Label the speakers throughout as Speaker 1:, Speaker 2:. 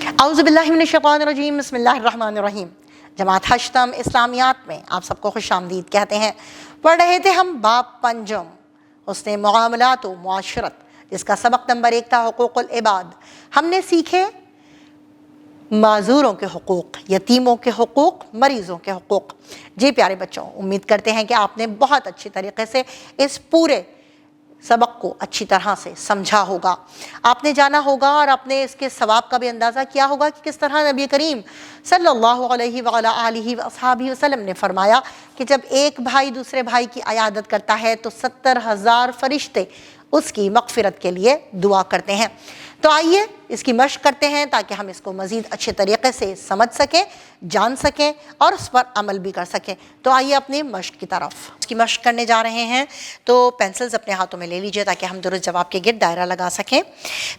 Speaker 1: اعوذ باللہ من الشیطان الرجیم، بسم اللہ الرحمن الرحیم۔ جماعت ہشتم اسلامیات میں آپ سب کو خوش آمدید کہتے ہیں۔ پڑھ رہے تھے ہم باب پنجم، حسن معاملات و معاشرت، جس کا سبق نمبر 1 تھا حقوق العباد۔ ہم نے سیکھے معذوروں کے حقوق، یتیموں کے حقوق، مریضوں کے حقوق۔ جی پیارے بچوں، امید کرتے ہیں کہ آپ نے بہت اچھی طریقے سے اس پورے سبق کو اچھی طرح سے سمجھا ہوگا، آپ نے جانا ہوگا اور آپ نے اس کے ثواب کا بھی اندازہ کیا ہوگا کہ کس طرح نبی کریم صلی اللہ علیہ وآلہ آلہ وصحبہ وسلم نے فرمایا کہ جب ایک بھائی دوسرے بھائی کی عیادت کرتا ہے تو 70,000 فرشتے اس کی مغفرت کے لیے دعا کرتے ہیں۔ تو آئیے اس کی مشق کرتے ہیں تاکہ ہم اس کو مزید اچھے طریقے سے سمجھ سکیں، جان سکیں اور اس پر عمل بھی کر سکیں۔ تو آئیے اپنی مشق کی طرف اس کی مشق کرنے جا رہے ہیں۔ تو پینسلز اپنے ہاتھوں میں لے لیجئے تاکہ ہم درست جواب کے گرد دائرہ لگا سکیں۔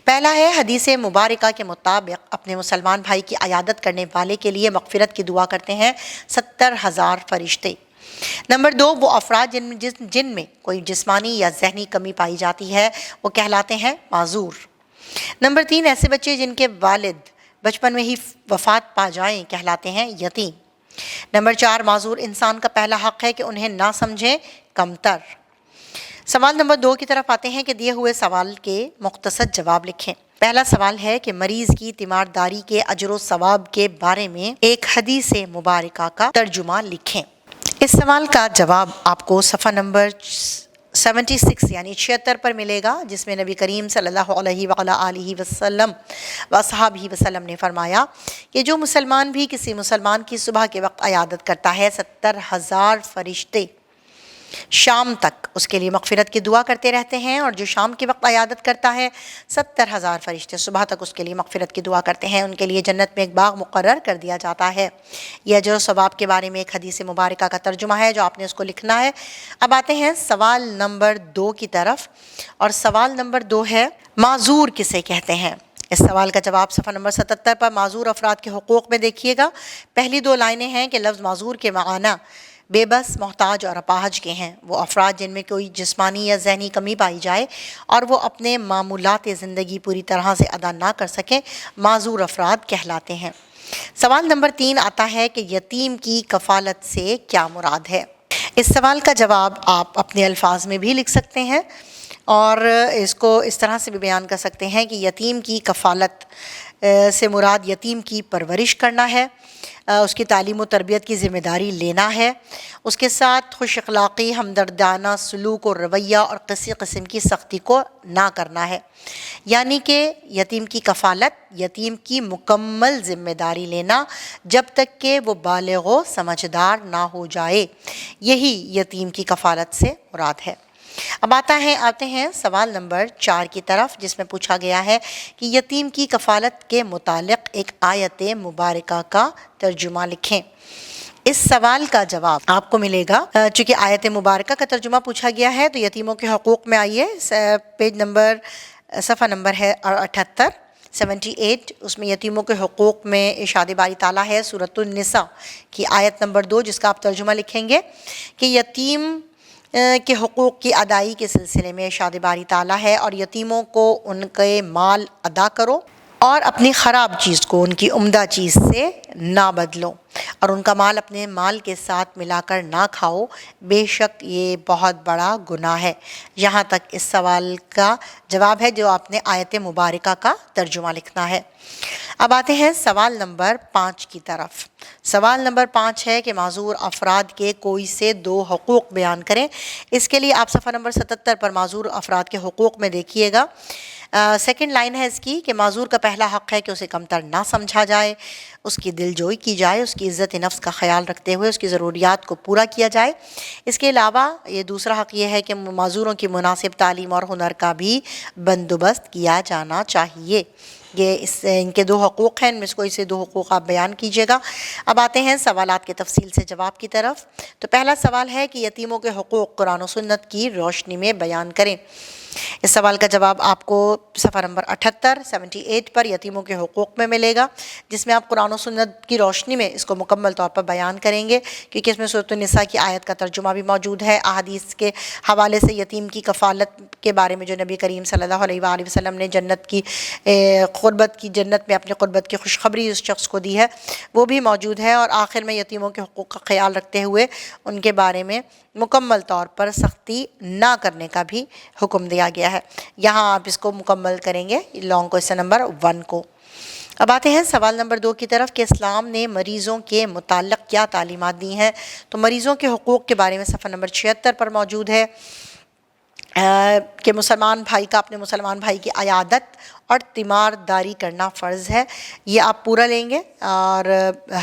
Speaker 1: پہلا ہے، حدیث مبارکہ کے مطابق اپنے مسلمان بھائی کی عیادت کرنے والے کے لیے مغفرت کی دعا کرتے ہیں 70,000 فرشتے۔ نمبر 2، وہ افراد جن میں کوئی جسمانی یا ذہنی کمی پائی جاتی ہے وہ کہلاتے ہیں معذور۔ نمبر 3، ایسے بچے جن کے والد بچپن میں ہی وفات پا جائیں کہلاتے ہیں یتیم۔ نمبر 4، معذور انسان کا پہلا حق ہے کہ انہیں نہ سمجھیں کمتر۔ سوال نمبر 2 کی طرف آتے ہیں کہ دیے ہوئے سوال کے مختصر جواب لکھیں۔ پہلا سوال ہے کہ مریض کی تیمارداری کے اجر و ثواب کے بارے میں ایک حدیث مبارکہ کا ترجمہ لکھیں۔ اس سوال کا جواب آپ کو صفحہ نمبر 76 یعنی 76 پر ملے گا، جس میں نبی کریم صلی اللہ علیہ وآلہ آلہ وسلم وصحبہ وسلم نے فرمایا کہ جو مسلمان بھی کسی مسلمان کی صبح کے وقت عیادت کرتا ہے 70,000 فرشتے شام تک اس کے لیے مغفرت کی دعا کرتے رہتے ہیں، اور جو شام کے وقت عیادت کرتا ہے 70,000 فرشتے صبح تک اس کے لیے مغفرت کی دعا کرتے ہیں، ان کے لیے جنت میں ایک باغ مقرر کر دیا جاتا ہے۔ یہ اجر و ثواب کے بارے میں ایک حدیث مبارکہ کا ترجمہ ہے جو آپ نے اس کو لکھنا ہے۔ اب آتے ہیں سوال نمبر 2 کی طرف، اور سوال نمبر 2 ہے معذور کسے کہتے ہیں؟ اس سوال کا جواب صفحہ نمبر 77 پر معذور افراد کے حقوق میں دیکھیے گا۔ پہلی 2 لائنیں ہیں کہ لفظ معذور کے معنی بے بس، محتاج اور اپاہج کے ہیں۔ وہ افراد جن میں کوئی جسمانی یا ذہنی کمی پائی جائے اور وہ اپنے معمولات زندگی پوری طرح سے ادا نہ کر سکیں، معذور افراد کہلاتے ہیں۔ سوال نمبر 3 آتا ہے کہ یتیم کی کفالت سے کیا مراد ہے؟ اس سوال کا جواب آپ اپنے الفاظ میں بھی لکھ سکتے ہیں اور اس کو اس طرح سے بھی بیان کر سکتے ہیں کہ یتیم کی کفالت سے مراد یتیم کی پرورش کرنا ہے، اس کی تعلیم و تربیت کی ذمہ داری لینا ہے، اس کے ساتھ خوش اخلاقی، ہمدردانہ سلوک اور رویہ اور کسی قسم کی سختی کو نہ کرنا ہے۔ یعنی کہ یتیم کی کفالت، یتیم کی مکمل ذمہ داری لینا جب تک کہ وہ بالغ و سمجھدار نہ ہو جائے، یہی یتیم کی کفالت سے مراد ہے۔ اب آتے ہیں سوال نمبر 4 کی طرف، جس میں پوچھا گیا ہے کہ یتیم کی کفالت کے متعلق ایک آیت مبارکہ کا ترجمہ لکھیں۔ اس سوال کا جواب آپ کو ملے گا، چونکہ آیت مبارکہ کا ترجمہ پوچھا گیا ہے تو یتیموں کے حقوق میں آئیے، صفحہ نمبر ہے 78 اس میں یتیموں کے حقوق میں ارشاد باری تعالیٰ ہے سورۃ النساء کی آیت نمبر 2، جس کا آپ ترجمہ لکھیں گے کہ یتیم کے حقوق کی ادائی کے سلسلے میں ارشاد باری تعالیٰ ہے، اور یتیموں کو ان کے مال ادا کرو اور اپنی خراب چیز کو ان کی عمدہ چیز سے نہ بدلو، اور ان کا مال اپنے مال کے ساتھ ملا کر نہ کھاؤ، بے شک یہ بہت بڑا گناہ ہے۔ یہاں تک اس سوال کا جواب ہے جو آپ نے آیت مبارکہ کا ترجمہ لکھنا ہے۔ اب آتے ہیں سوال نمبر 5 کی طرف۔ سوال نمبر 5 ہے کہ معذور افراد کے کوئی سے 2 حقوق بیان کریں۔ اس کے لیے آپ صفحہ نمبر 77 پر معذور افراد کے حقوق میں دیکھیے گا۔ سیکنڈ لائن ہے اس کی کہ معذور کا پہلا حق ہے کہ اسے کمتر نہ سمجھا جائے، اس کی دل جوئی کی جائے، اس کی عزت نفس کا خیال رکھتے ہوئے اس کی ضروریات کو پورا کیا جائے۔ اس کے علاوہ یہ دوسرا حق یہ ہے کہ معذوروں کی مناسب تعلیم اور ہنر کا بھی بندوبست کیا جانا چاہیے۔ یہ ان کے 2 حقوق ہیں، ان میں سے کوئی سے 2 حقوق آپ بیان کیجیے گا۔ اب آتے ہیں سوالات کے تفصیل سے جواب کی طرف۔ تو پہلا سوال ہے کہ یتیموں کے حقوق قرآن و سنت کی روشنی میں بیان کریں۔ اس سوال کا جواب آپ کو صفحہ نمبر 78 پر یتیموں کے حقوق میں ملے گا، جس میں آپ قرآن و سنت کی روشنی میں اس کو مکمل طور پر بیان کریں گے، کیونکہ اس میں سورۃ النساء کی آیت کا ترجمہ بھی موجود ہے۔ احادیث کے حوالے سے یتیم کی کفالت کے بارے میں جو نبی کریم صلی اللہ علیہ وآلہ وسلم نے جنت کی غربت کی جنت میں اپنی غربت کی خوشخبری اس شخص کو دی ہے وہ بھی موجود ہے، اور آخر میں یتیموں کے حقوق کا خیال رکھتے ہوئے ان کے بارے میں مکمل طور پر سختی نہ کرنے کا بھی حکم دیا گیا ہے۔ یہاں آپ اس کو مکمل کریں گے لانگ کویسچن نمبر 1 کو۔ اب آتے ہیں سوال نمبر 2 کی طرف کہ اسلام نے مریضوں کے متعلق کیا تعلیمات دی ہیں؟ تو مریضوں کے حقوق کے بارے میں صفحہ نمبر 76 پر موجود ہے کہ مسلمان بھائی کا اپنے مسلمان بھائی کی عیادت اور تیمارداری کرنا فرض ہے۔ یہ آپ پورا لیں گے، اور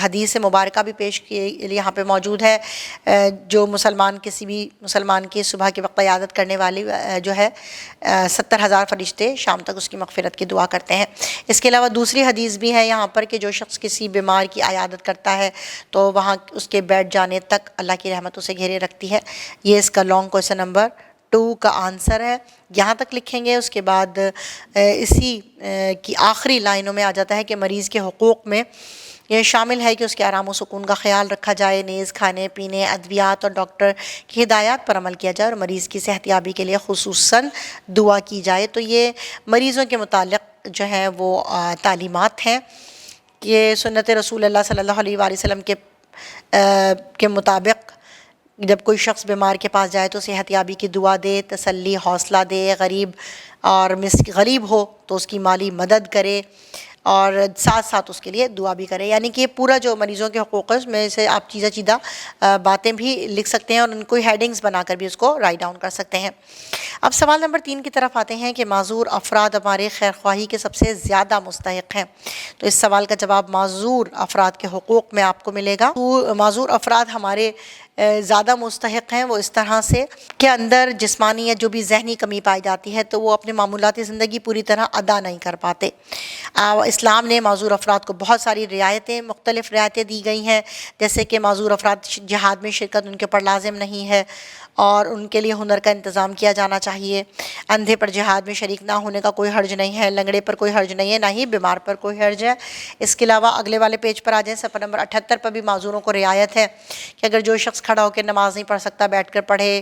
Speaker 1: حدیث مبارکہ بھی پیش کی یہاں پہ موجود ہے۔ جو کسی بھی مسلمان کی صبح کے وقت عیادت کرنے والی جو ہے 70,000 فرشتے شام تک اس کی مغفرت کی دعا کرتے ہیں۔ اس کے علاوہ دوسری حدیث بھی ہے یہاں پر کہ جو شخص کسی بیمار کی عیادت کرتا ہے تو وہاں اس کے بیٹھ جانے تک اللہ کی رحمت اسے گھیرے رکھتی ہے۔ یہ اس کا لانگ کویسچن نمبر 2 کا آنسر ہے، یہاں تک لکھیں گے۔ اس کے بعد اسی کی آخری لائنوں میں آ جاتا ہے کہ مریض کے حقوق میں یہ شامل ہے کہ اس کے آرام و سکون کا خیال رکھا جائے، نیز کھانے پینے، ادویات اور ڈاکٹر کی ہدایات پر عمل کیا جائے، اور مریض کی صحت یابی کے لیے خصوصاً دعا کی جائے۔ تو یہ مریضوں کے متعلق جو ہیں وہ تعلیمات ہیں کہ سنت رسول اللہ صلی اللہ علیہ وآلہ وسلم کے مطابق جب کوئی شخص بیمار کے پاس جائے تو صحت یابی کی دعا دے، تسلی حوصلہ دے، غریب ہو تو اس کی مالی مدد کرے، اور ساتھ ساتھ اس کے لیے دعا بھی کرے۔ یعنی کہ پورا جو مریضوں کے حقوق ہے اس میں سے آپ چیزہ باتیں بھی لکھ سکتے ہیں، اور ان کو ہیڈنگز بنا کر بھی اس کو رائٹ ڈاؤن کر سکتے ہیں۔ اب سوال نمبر 3 کی طرف آتے ہیں کہ معذور افراد ہمارے خیر خواہی کے سب سے زیادہ مستحق ہیں۔ تو اس سوال کا جواب معذور افراد کے حقوق میں آپ کو ملے گا۔ معذور افراد ہمارے زیادہ مستحق ہیں وہ اس طرح سے کہ اندر جسمانی یا جو بھی ذہنی کمی پائی جاتی ہے تو وہ اپنے معمولاتی زندگی پوری طرح ادا نہیں کر پاتے۔ اسلام نے معذور افراد کو بہت ساری مختلف رعایتیں دی گئی ہیں، جیسے کہ معذور افراد جہاد میں شرکت ان کے پر لازم نہیں ہے، اور ان کے لیے ہنر کا انتظام کیا جانا چاہیے۔ اندھے پر جہاد میں شریک نہ ہونے کا کوئی حرج نہیں ہے، لنگڑے پر کوئی حرج نہیں ہے، نہ ہی بیمار پر کوئی حرج ہے۔ اس کے علاوہ اگلے والے پیج پر آ جائیں، صفحہ نمبر 78 پر بھی معذوروں کو رعایت ہے کہ اگر جو شخص کھڑا ہو کے نماز نہیں پڑھ سکتا بیٹھ کر پڑھے،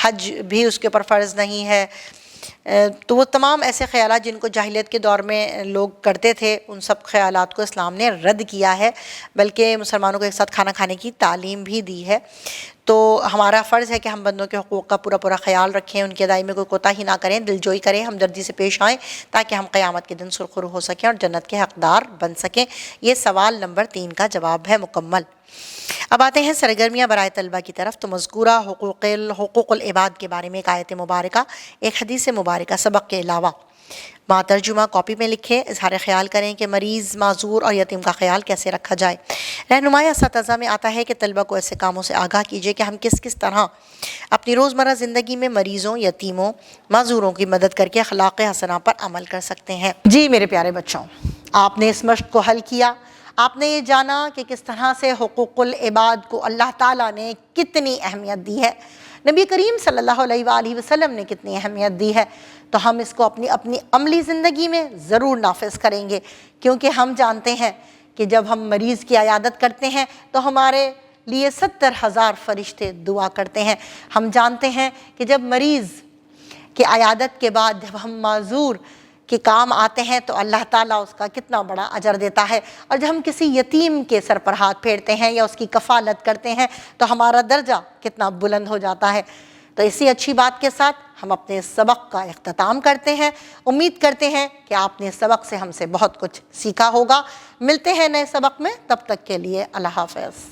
Speaker 1: حج بھی اس کے اوپر فرض نہیں ہے۔ تو وہ تمام ایسے خیالات جن کو جاہلیت کے دور میں لوگ کرتے تھے، ان سب خیالات کو اسلام نے رد کیا ہے، بلکہ مسلمانوں کو ایک ساتھ کھانا کھانے کی تعلیم بھی دی ہے۔ تو ہمارا فرض ہے کہ ہم بندوں کے حقوق کا پورا خیال رکھیں، ان کی ادائی میں کوئی کوتاہی نہ کریں، دلجوئی کریں، ہمدردی سے پیش آئیں، تاکہ ہم قیامت کے دن سرخرو ہو سکیں اور جنت کے حقدار بن سکیں۔ یہ سوال نمبر 3 کا جواب ہے مکمل۔ اب آتے ہیں سرگرمیاں برائے طلبہ کی طرف۔ تو مذکورہ حقوق العباد کے بارے میں ایک آیت مبارکہ، ایک حدیث مبارکہ سبق کے علاوہ مع ترجمہ کاپی میں لکھیں، اظہار خیال کریں کہ مریض، معذور اور یتیم کا خیال کیسے رکھا جائے۔ رہنمائی اساتذہ میں آتا ہے کہ طلبہ کو ایسے کاموں سے آگاہ کیجیے کہ ہم کس طرح اپنی روزمرہ زندگی میں مریضوں، یتیموں، معذوروں کی مدد کر کے اخلاق حسنہ پر عمل کر سکتے ہیں۔ جی میرے پیارے بچوں، آپ نے اس مشق کو حل کیا، آپ نے یہ جانا کہ کس طرح سے حقوق العباد کو اللہ تعالیٰ نے کتنی اہمیت دی ہے، نبی کریم صلی اللہ علیہ وآلہ وسلم نے کتنی اہمیت دی ہے۔ تو ہم اس کو اپنی عملی زندگی میں ضرور نافذ کریں گے، کیونکہ ہم جانتے ہیں کہ جب ہم مریض کی عیادت کرتے ہیں تو ہمارے لیے 70,000 فرشتے دعا کرتے ہیں۔ ہم جانتے ہیں کہ جب مریض کی عیادت کے بعد جب ہم معذور کے کام آتے ہیں تو اللہ تعالیٰ اس کا کتنا بڑا اجر دیتا ہے، اور جب ہم کسی یتیم کے سر پر ہاتھ پھیرتے ہیں یا اس کی کفالت کرتے ہیں تو ہمارا درجہ کتنا بلند ہو جاتا ہے۔ تو اسی اچھی بات کے ساتھ ہم اپنے سبق کا اختتام کرتے ہیں۔ امید کرتے ہیں کہ آپ نے سبق سے ہم سے بہت کچھ سیکھا ہوگا۔ ملتے ہیں نئے سبق میں، تب تک کے لیے اللہ حافظ۔